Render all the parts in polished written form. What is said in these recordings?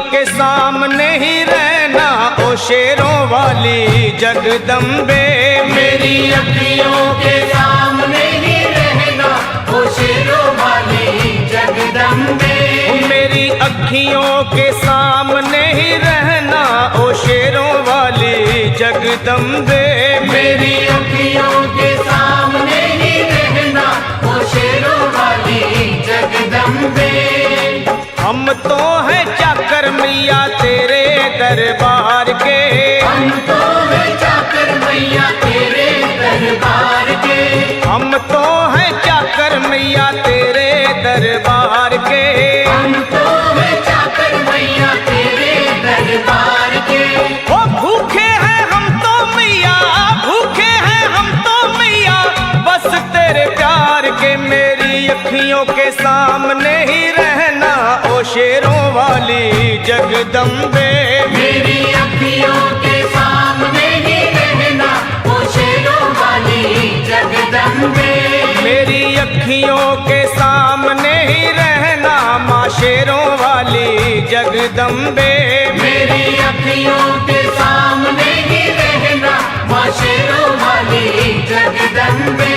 के सामने ही रहना ओ शेरों वाली जगदम्बे। मेरी अखियों के सामने ही रहना ओ शेरों वाली जगदम्बे। मेरी अखियों के सामने ही रहना ओ शेरों वाली जगदम्बे। मेरी अखियों के सामने ही रहना ओ शेरों वाली जगदम्बे। हम तो हैं चाकर मैया तेरे दरबार के। हम तो हैं चाकर मैया तेरे दरबार के। हम तो हैं चाकर मैया तेरे दरबार के। हम तो हैं चाकर मैया तेरे दरबार के। ओ भूखे हैं हम तो मैया, भूखे हैं हम तो मैया बस तेरे प्यार के। मेरी अखियों के सामने ही रहना ओ शेरों वाली जगदम्बे। मेरी अखियों के सामने ही रहना ओ शेरों वाली जगदम्बे। मेरी अखियों के सामने ही रहना माँ शेरों वाली जगदम्बे। मेरी अखियों के सामने ही रहना माँ शेरों वाली जगदम्बे।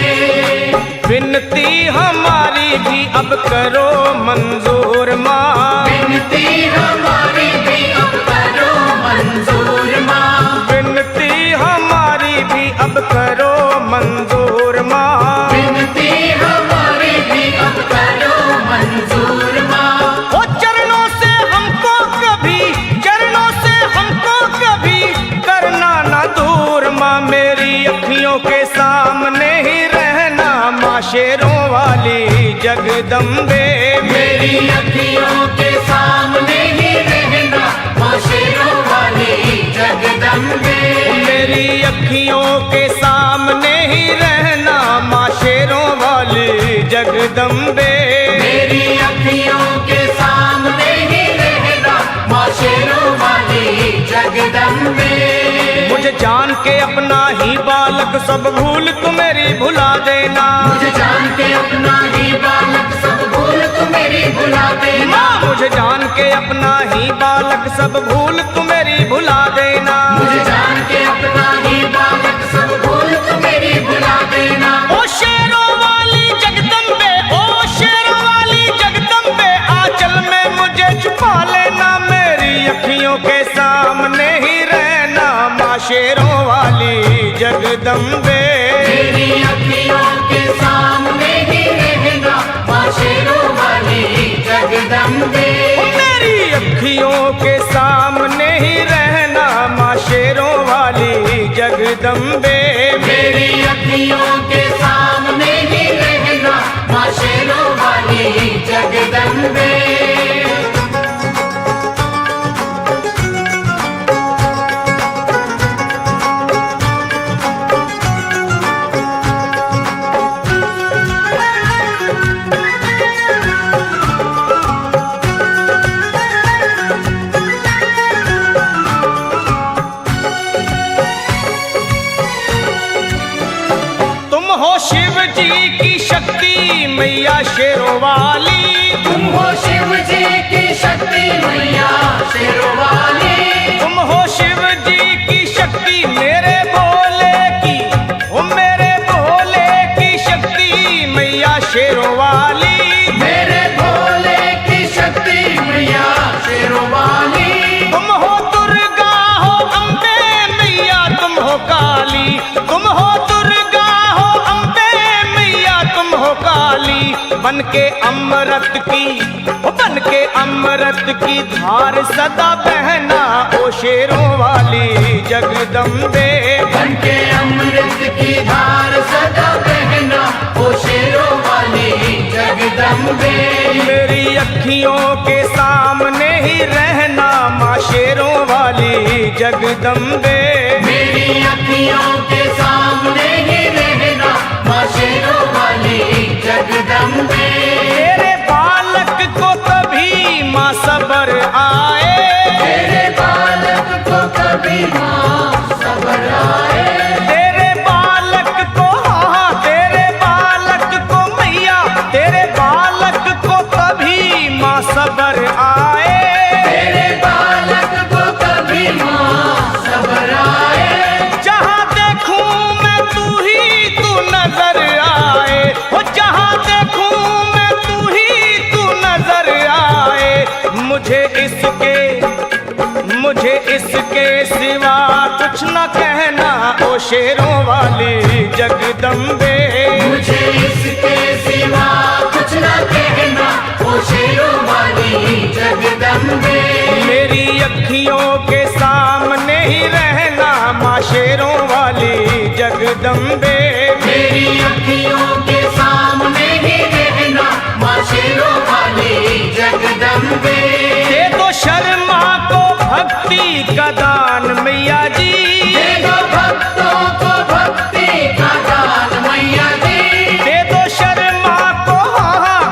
विनती हमारी भी अब करो मंजूर माँ। विनती हमारी भी अब करो मंजूर माँ। विनती हमारी भी अब करो मंजूर माँ। विनती हमारी भी अब करो मंजूर माँ। ओ चरणों से हमको कभी, चरणों से हमको कभी करना ना दूर माँ। मेरी अखियों के सामने ही रहना माँ शेरों वाली जगदम्बे। मेरी अखियों के सामने ही रहना माँ शेरों वाली जगदम्बे। मेरी अखियों के सामने ही रहना माँ शेरों वाली जगदम्बे। मेरी अखियों के सामने ही रहना माँ शेरों वाली जगदम्बे। मुझे जान के अपना ही बालक सब भूल तू मेरी भुला देना। मुझे जान के अपना ही बालक सब भूल तू मेरी भुला देना। मुझे जान के अपना ही बालक सब भूल तू मेरी भुला देना। मुझे जान के अपना ही बालक सब भूल तू मेरी भुला देना। ओ शेरों वाली जगदम्बे, ओ शेरों वाली जगदम्बे आंचल में मुझे छुपा लेना। मेरी अखियों के सामने ही रहना माँ शेरों वाली जगदम्बे। मेरी अखियों के सामने ही रहना माँ शेरों वाली जगदम्बे। मेरी अखियों के सामने ही रहना माँ शेरों वाली जगदम्बे। मेरी अखियों के सामने ही रहना माँ शेरों वाली जगदम्बे। शिव जी की शक्ति मैया शेरों वाली। तुम हो शिव जी की शक्ति मैया शेरों वाली। तुम हो शिव जी की शक्ति मेरे भोले की, ओ मेरे भोले की शक्ति मैया शेरों वाली। मेरे भोले की शक्ति मैया शेरों वाली। तुम हो दुर्गा हो अम्बे मैया तुम हो काली। तुम हो दुर्गा हो अम्बे मैया तुम हो काली। बन के अमृत की, बन के अमृत की धार सदा बहना ओ शेरों वाली जगदम्बे। बन के अमृत की धार सदा बहना ओ शेरों वाली जगदम्बे। मेरी अखियों के सामने ही रहना माँ शेरों वाली जगदम्बे। मेरी अखियों के सामने ही रहना माँ शेरों वाली जगदम्बे। तेरे बालक को कभी माँ सबर आए। तेरे बालक को कभी माँ सबर आए। तेरे बालक को, हाँ तेरे बालक को मैया, तेरे बालक को कभी माँ सबर आए। तेरे बालक सिवा कुछ न कहना ओ शेरों वाली जगदम्बे। मुझे इसके सिवा कुछ न कहना ओ शेरों वाली जगदम्बे। मेरी अखियों के सामने ही रहना माँ शेरों वाली जगदम्बे। मेरी अखियों के सामने ही रहना माँ शेरों वाली जगदम्बे। दे दो शर्मा को भक्ति का दान मैया जी। दे दो भक्तों को भक्ति का दान मैया जी। दे दो शर्मा को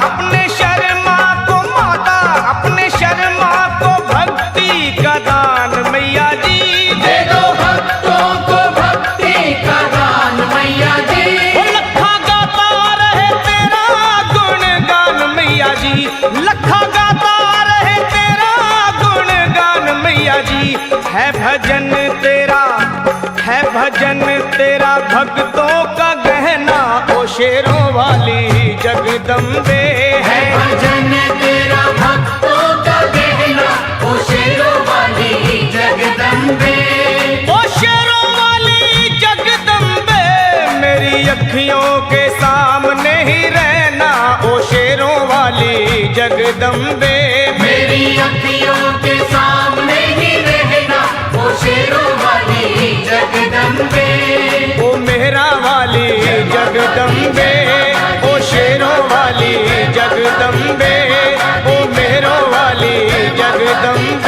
अपने शर्मा को माता अपने शर्मा को भक्ति का दान मैया जी। दे दो भक्तों को भक्ति का दान मैया जी। वो लखा गाता रहे तेरा गुणगान मैया जी। लखा गाता रहे तेरा गुणगान मैया जी। है भजन तेरा भक्तों का गहना ओ शेरों वाली जगदम्बे। है भजन तेरा भक्तों का गहना ओ शेरों वाली जगदम्बे। ओ शेरों वाली जगदम्बे मेरी अखियों के सामने ही रहना ओ शेरों वाली जगदम्बे। मेरी अखियों के सामने ही रहना ओ शेरों वाली जगदम्बे। ओ मेहरा वाली जगदम्बे ओ शेरों वाली जगदम्बे ओ मेहरों वाली जगदम्बे।